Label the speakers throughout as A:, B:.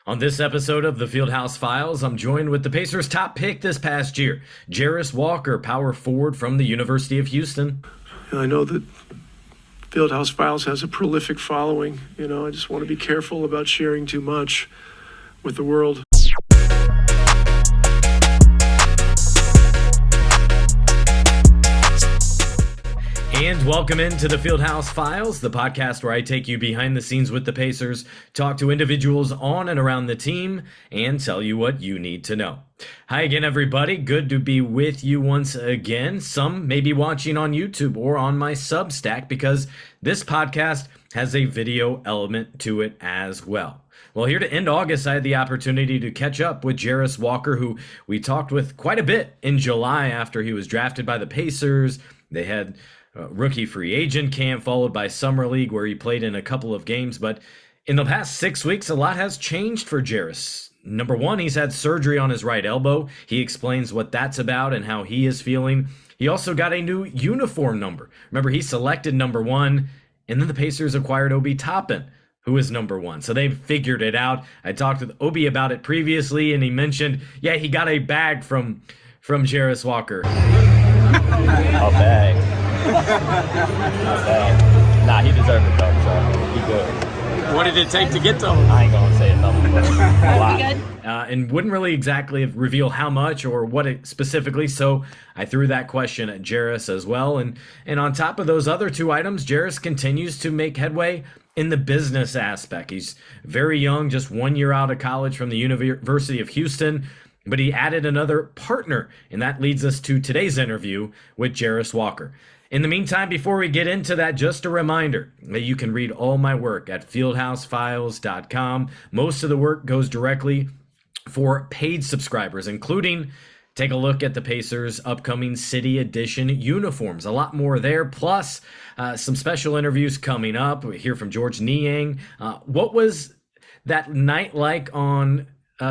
A: On this episode of the Fieldhouse Files, I'm joined with the Pacers' top pick this past year, Jarace Walker, power forward from the University of Houston.
B: I know that Fieldhouse Files has a prolific following. I just want to be careful about sharing too much with the world.
A: And welcome into the Fieldhouse Files, the podcast where I take you behind the scenes with the Pacers, talk to individuals on and around the team, and tell you what you need to know. Hi again, everybody. Good to be with you once again. Some may be watching on YouTube or on my Substack because this podcast has a video element to it as well. Well, here to end August, I had the opportunity to catch up with Jarace Walker, who we talked with quite a bit in July after he was drafted by the Pacers. They had rookie free agent camp followed by summer league where he played in a couple of games. But in the past 6 weeks, a lot has changed for Jarace. Number one, he's had surgery on his right elbow. He explains what that's about and how he is feeling. He also got a new uniform number. Remember, he selected number one, and then the Pacers acquired Obi Toppin, who is number one. So they figured it out. I talked with Obi about it previously, and he mentioned, he got a bag from Jarace Walker.
C: A bag. Not bad. Nah, he deserved it though, so he good.
B: What did it take to get to him?
C: I ain't gonna say nothing, but a lot.
A: And wouldn't really exactly reveal how much or what it specifically, so I threw that question at Jarace as well. And on top of those other two items, Jarace continues to make headway in the business aspect. He's very young, just 1 year out of college from the University of Houston, but he added another partner, and that leads us to today's interview with Jarace Walker. In the meantime, before we get into that, just a reminder that you can read all my work at fieldhousefiles.com. Most of the work goes directly for paid subscribers, including take a look at the Pacers' upcoming City Edition uniforms. A lot more there, plus some special interviews coming up. We hear from George Niang. What was that night like on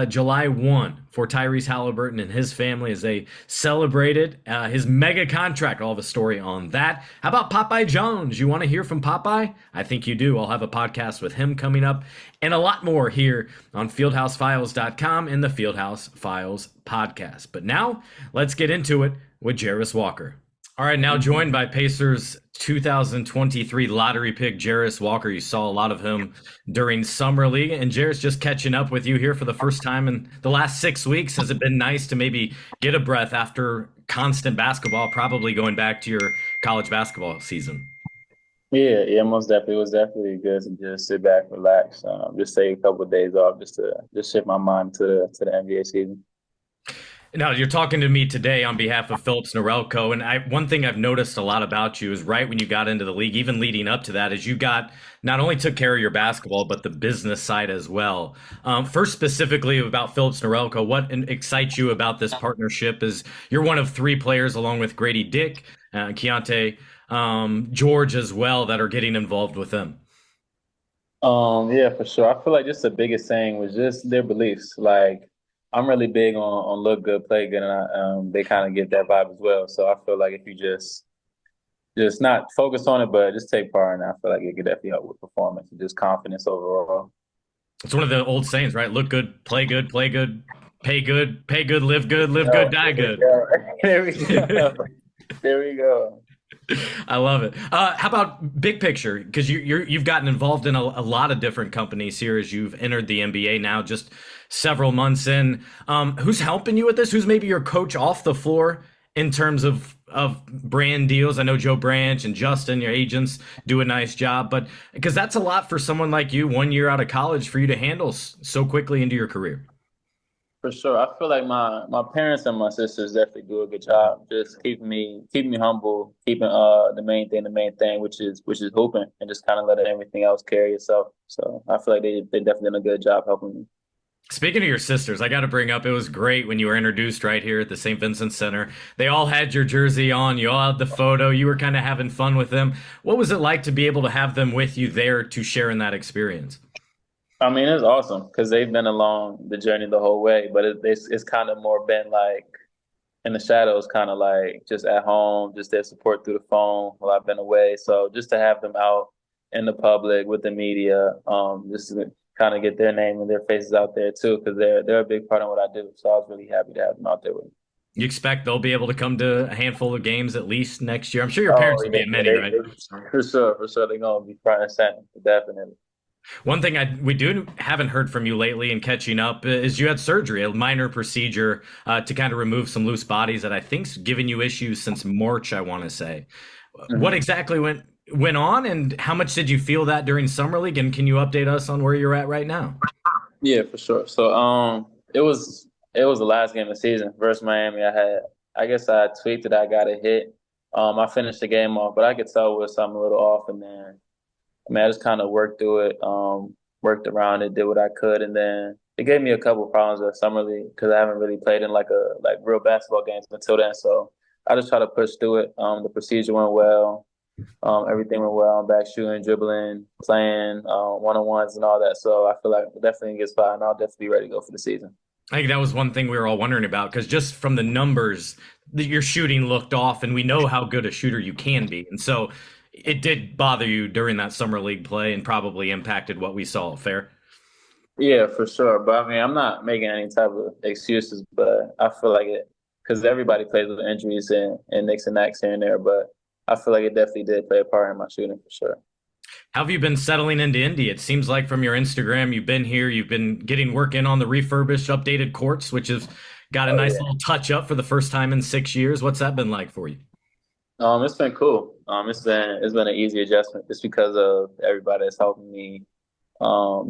A: July 1 for Tyrese Halliburton and his family as they celebrated his mega contract? I'll have a story on that. How about Popeye Jones? You want to hear from Popeye? I think you do. I'll have a podcast with him coming up and a lot more here on fieldhousefiles.com and the Fieldhouse Files podcast. But now let's get into it with Jarace Walker. All right, now joined by Pacers 2023 lottery pick Jarace Walker. You saw a lot of him during Summer League, and Jarace, just catching up with you here for the first time in the last 6 weeks. Has it been nice to maybe get a breath after constant basketball, probably going back to your college basketball season?
C: Yeah, most definitely. It was definitely good to just sit back, relax, just take a couple of days off, just to shift my mind to the NBA season.
A: Now, you're talking to me today on behalf of Phillips Norelco, and one thing I've noticed a lot about you is right when you got into the league, even leading up to that, is you not only took care of your basketball, but the business side as well. First, specifically about Phillips Norelco, what excites you about this partnership is you're one of three players, along with Grady Dick, Keontae, George as well, that are getting involved with them.
C: Yeah, for sure. I feel like just the biggest thing was just their beliefs. Like, I'm really big on look good, play good, and they kind of get that vibe as well. So I feel like if you just not focus on it, but just take part in it, I feel like it could definitely help with performance and just confidence overall.
A: It's one of the old sayings, right? Look good, play good, pay good, live good, die good.
C: There we go. There we go.
A: I love it. How about big picture? Because you've gotten involved in a lot of different companies here as you've entered the NBA now, just several months in. Who's helping you with this? Who's maybe your coach off the floor in terms of brand deals? I know Joe Branch and Justin, your agents, do a nice job, but because that's a lot for someone like you, 1 year out of college, for you to handle so quickly into your career.
C: For sure. I feel like my parents and my sisters definitely do a good job just keeping me humble, keeping the main thing, which is hooping, and just kind of letting everything else carry itself. So I feel like they definitely done a good job helping me.
A: Speaking of your sisters, I got to bring up, it was great when you were introduced right here at the St. Vincent Center. They all had your jersey on. You all had the photo. You were kind of having fun with them. What was it like to be able to have them with you there to share in that experience?
C: I mean, it's awesome because they've been along the journey the whole way, but it's kind of more been like in the shadows, kind of like just at home, just their support through the phone while I've been away. So just to have them out in the public with the media, just kind of get their name and their faces out there too, because they're a big part of what I do. So I was really happy to have them out there with me.
A: You expect they'll be able to come to a handful of games at least next year? I'm sure your
C: Oh
A: parents will
C: yeah,
A: be at
C: yeah,
A: many, right?
C: for sure, they're gonna be front and center, definitely.
A: One thing we do haven't heard from you lately and catching up is you had surgery, a minor procedure to kind of remove some loose bodies that I think's given you issues since March, I want to say. What
C: Mhm.
A: exactly went on, and how much did you feel that during summer league? And can you update us on where you're at right now?
C: Yeah, for sure. So it was the last game of the season versus Miami. I guess I tweaked it. I got a hit. I finished the game off, but I could tell it was something a little off. And then I just kind of worked through it, worked around it, did what I could, and then it gave me a couple problems with summer league because I haven't really played in like real basketball games until then. So I just try to push through it. The procedure went well. Everything went well. I'm back shooting, dribbling, playing one-on-ones and all that. So I feel like it definitely gets by, and I'll definitely be ready to go for the season.
A: I think that was one thing we were all wondering about because just from the numbers, your shooting looked off, and we know how good a shooter you can be. And so it did bother you during that summer league play and probably impacted what we saw. Fair?
C: Yeah, for sure. But I mean, I'm not making any type of excuses, but I feel like it because everybody plays with injuries and nicks and knacks here and there. But I feel like it definitely did play a part in my shooting for sure.
A: How have you been settling into Indy? It seems like from your Instagram, you've been here, you've been getting work in on the refurbished, updated courts, which has got a
C: Oh
A: nice
C: yeah.
A: little touch up for the first time in 6 years. What's that been like for you?
C: It's been cool. It's been an easy adjustment just because of everybody that's helping me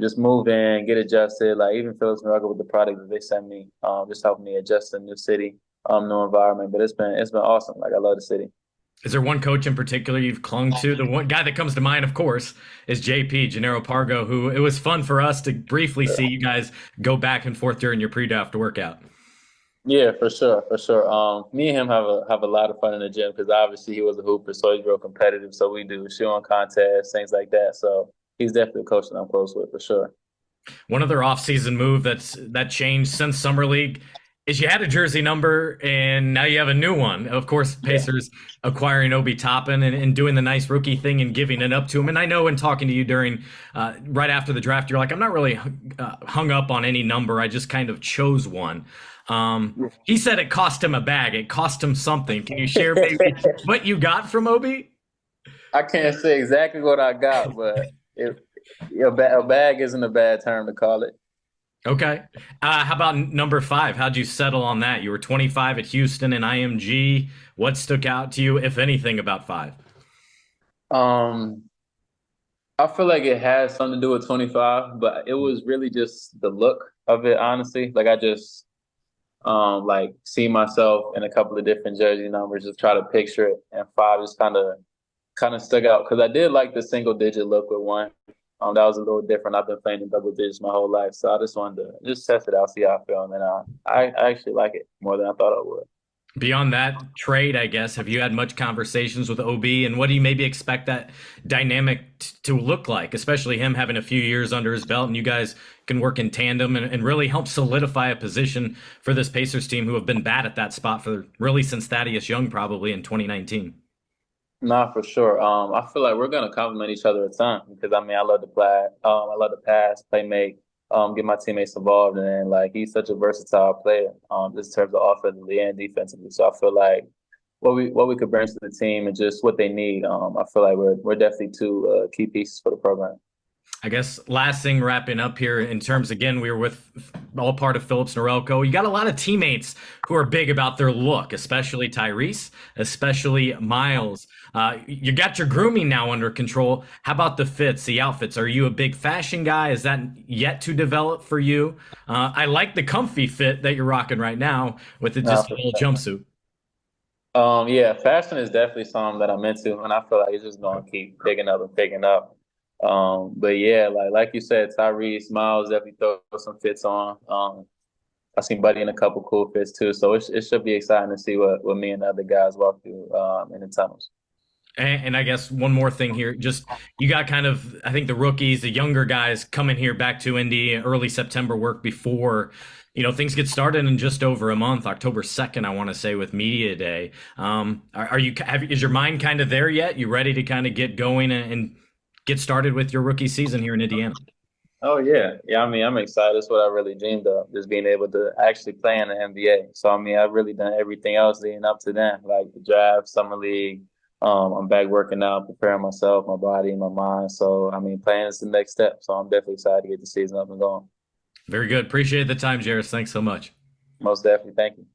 C: just move in, get adjusted. Like even Phillips Miracle with the product that they sent me, just helping me adjust to the new city, new environment. But it's been awesome. Like I love the city.
A: Is there one coach in particular you've clung to? The one guy that comes to mind, of course, is JP, Jannero Pargo, who it was fun for us to briefly see you guys go back and forth during your pre-draft workout.
C: Yeah, for sure, for sure. Me and him have a lot of fun in the gym because obviously he was a hooper, so he's real competitive. So we do shooting contests, things like that. So he's definitely a coach that I'm close with for sure.
A: One other offseason move that changed since summer league is you had a jersey number and now you have a new one. Of course,
C: Yeah.
A: Pacers acquiring Obi Toppin and doing the nice rookie thing and giving it up to him. And I know in talking to you during right after the draft, you're like, I'm not really hung up on any number. I just kind of chose one. He said it cost him a bag. It cost him something. Can you share maybe what you got from Obi?
C: I can't say exactly what I got, but a bag isn't a bad term to call it.
A: Okay. How about number 5? How'd you settle on that? You were 25 at Houston and IMG. What stuck out to you, if anything, about 5?
C: Um, I feel like it has something to do with 25, but it was really just the look of it, honestly. Like I just like see myself in a couple of different jersey numbers, just try to picture it, and 5 just kind of stuck out because I did like the single digit look with 1. That was a little different. I've been playing in double digits my whole life, so I just wanted to just test it out, see how I feel, and then I actually like it more than I thought I would.
A: Beyond that trade, I guess, have you had much conversations with OB, and what do you maybe expect that dynamic to look like, especially him having a few years under his belt and you guys can work in tandem and really help solidify a position for this Pacers team who have been bad at that spot for really since Thaddeus Young probably in 2019?
C: Nah, for sure. I feel like we're gonna complement each other a ton because I mean I love to play. I love to pass, play make, get my teammates involved, and then, like he's such a versatile player, just in terms of offensively and defensively. So I feel like what we could bring to the team and just what they need. I feel like we're definitely two key pieces for the program.
A: I guess last thing wrapping up here in terms, again, we were with all part of Phillips Norelco. You got a lot of teammates who are big about their look, especially Tyrese, especially Miles. You got your grooming now under control. How about the fits, the outfits? Are you a big fashion guy? Is that yet to develop for you? I like the comfy fit that you're rocking right now with it
C: Nah,
A: just a
C: for
A: little
C: sure.
A: jumpsuit.
C: Yeah, fashion is definitely something that I'm into, and I feel like it's just gonna keep picking up and picking up. But yeah, like you said, Tyrese, Miles definitely throw some fits on. I seen Buddy in a couple cool fits too, so it should be exciting to see what me and the other guys walk through in the tunnels.
A: And I guess one more thing here, just you got kind of, I think the rookies, the younger guys coming here back to Indy early September work before, things get started in just over a month, October 2nd, I want to say with Media Day. Is your mind kind of there yet? You ready to kind of get going and get started with your rookie season here in Indiana?
C: Oh yeah, yeah. I mean, I'm excited. That's what I really dreamed of, just being able to actually play in the NBA. So I mean, I've really done everything else leading up to then, like the draft, summer league. I'm back working out, preparing myself, my body, and my mind. So I mean, playing is the next step. So I'm definitely excited to get the season up and going.
A: Very good. Appreciate the time, Jairus. Thanks so much.
C: Most definitely. Thank you.